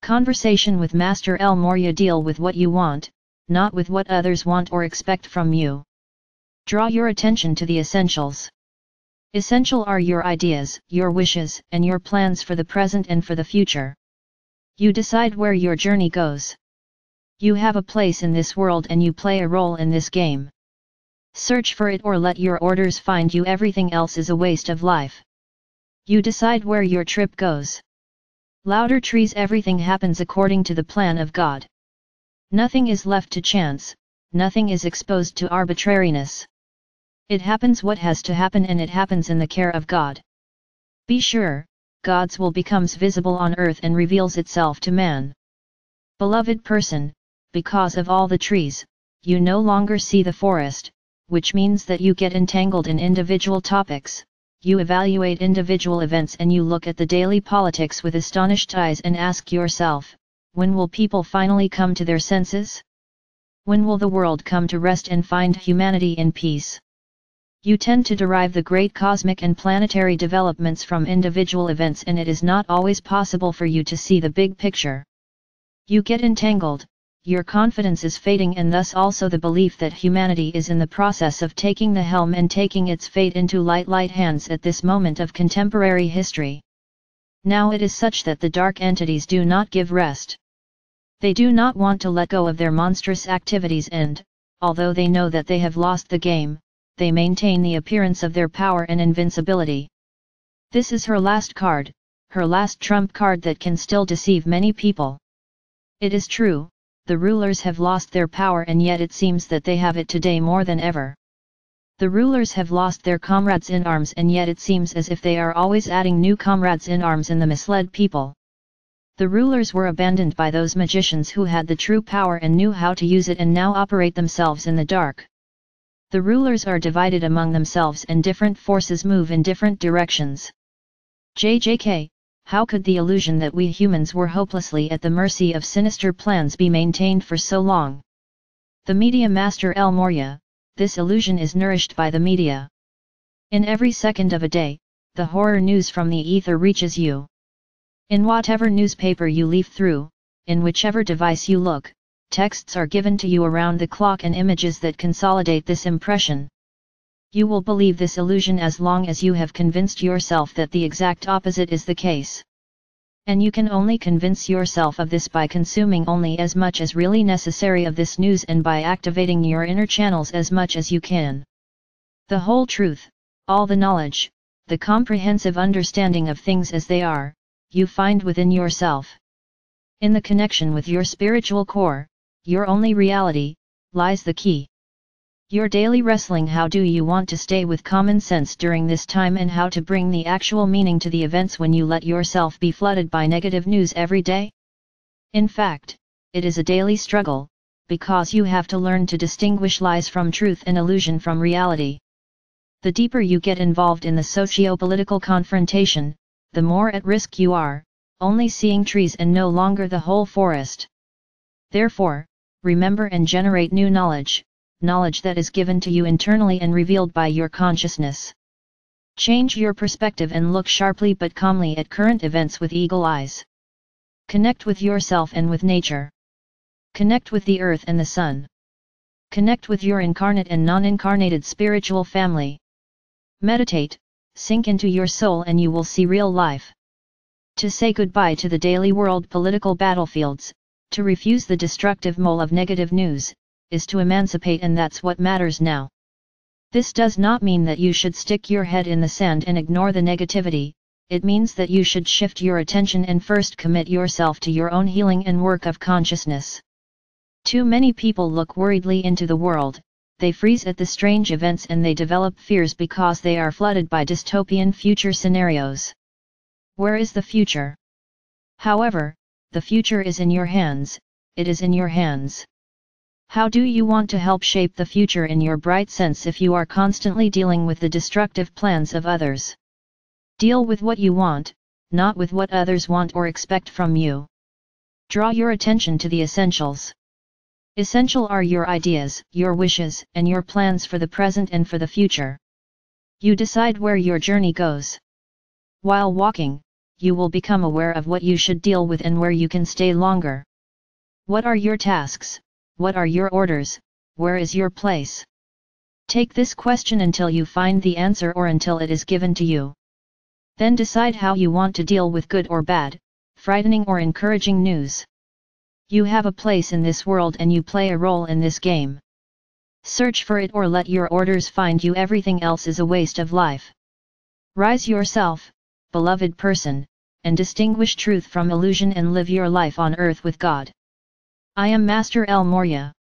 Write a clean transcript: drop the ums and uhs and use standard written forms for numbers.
Conversation with Master El Morya. Deal with what you want, not with what others want or expect from you. Draw your attention to the essentials. Essential are your ideas, your wishes, and your plans for the present and for the future. You decide where your journey goes. You have a place in this world and you play a role in this game. Search for it or let your orders find you. Everything else is a waste of life. You decide where your trip goes. Louder trees. Everything happens according to the plan of God. Nothing is left to chance, nothing is exposed to arbitrariness. It happens what has to happen and it happens in the care of God. Be sure, God's will becomes visible on earth and reveals itself to man. Beloved person, because of all the trees, you no longer see the forest, which means that you get entangled in individual topics, you evaluate individual events and you look at the daily politics with astonished eyes and ask yourself, when will people finally come to their senses? When will the world come to rest and find humanity in peace? You tend to derive the great cosmic and planetary developments from individual events and it is not always possible for you to see the big picture. You get entangled, your confidence is fading and thus also the belief that humanity is in the process of taking the helm and taking its fate into light hands at this moment of contemporary history. Now it is such that the dark entities do not give rest. They do not want to let go of their monstrous activities and, although they know that they have lost the game, they maintain the appearance of their power and invincibility. This is her last card, her last trump card that can still deceive many people. It is true, the rulers have lost their power and yet it seems that they have it today more than ever. The rulers have lost their comrades in arms and yet it seems as if they are always adding new comrades in arms in the misled people. The rulers were abandoned by those magicians who had the true power and knew how to use it and now operate themselves in the dark. The rulers are divided among themselves and different forces move in different directions. JJK, how could the illusion that we humans were hopelessly at the mercy of sinister plans be maintained for so long? The media master El Morya, this illusion is nourished by the media. In every second of a day, the horror news from the ether reaches you. In whatever newspaper you leaf through, in whichever device you look, texts are given to you around the clock and images that consolidate this impression. You will believe this illusion as long as you have convinced yourself that the exact opposite is the case. And you can only convince yourself of this by consuming only as much as really necessary of this news and by activating your inner channels as much as you can. The whole truth, all the knowledge, the comprehensive understanding of things as they are, you find within yourself. In the connection with your spiritual core, your only reality, lies the key. Your daily wrestling. How do you want to stay with common sense during this time and how to bring the actual meaning to the events when you let yourself be flooded by negative news every day? In fact, it is a daily struggle, because you have to learn to distinguish lies from truth and illusion from reality. The deeper you get involved in the socio-political confrontation, the more at risk you are, only seeing trees and no longer the whole forest. Therefore, remember and generate new knowledge, knowledge that is given to you internally and revealed by your consciousness. Change your perspective and look sharply but calmly at current events with eagle eyes. Connect with yourself and with nature. Connect with the earth and the sun. Connect with your incarnate and non-incarnated spiritual family. Meditate, sink into your soul and you will see real life. To say goodbye to the daily world political battlefields, to refuse the destructive mole of negative news, is to emancipate, and that's what matters now. This does not mean that you should stick your head in the sand and ignore the negativity, it means that you should shift your attention and first commit yourself to your own healing and work of consciousness. Too many people look worriedly into the world, they freeze at the strange events and they develop fears because they are flooded by dystopian future scenarios. Where is the future? However, the future is in your hands, it is in your hands. How do you want to help shape the future in your bright sense if you are constantly dealing with the destructive plans of others? Deal with what you want, not with what others want or expect from you. Draw your attention to the essentials. Essential are your ideas, your wishes, and your plans for the present and for the future. You decide where your journey goes. While walking, you will become aware of what you should deal with and where you can stay longer. What are your tasks? What are your orders? Where is your place? Take this question until you find the answer or until it is given to you. Then decide how you want to deal with good or bad, frightening or encouraging news. You have a place in this world and you play a role in this game. Search for it or let your orders find you. Everything else is a waste of life. Rise yourself, beloved person, and distinguish truth from illusion and live your life on earth with God. I am Master El Morya.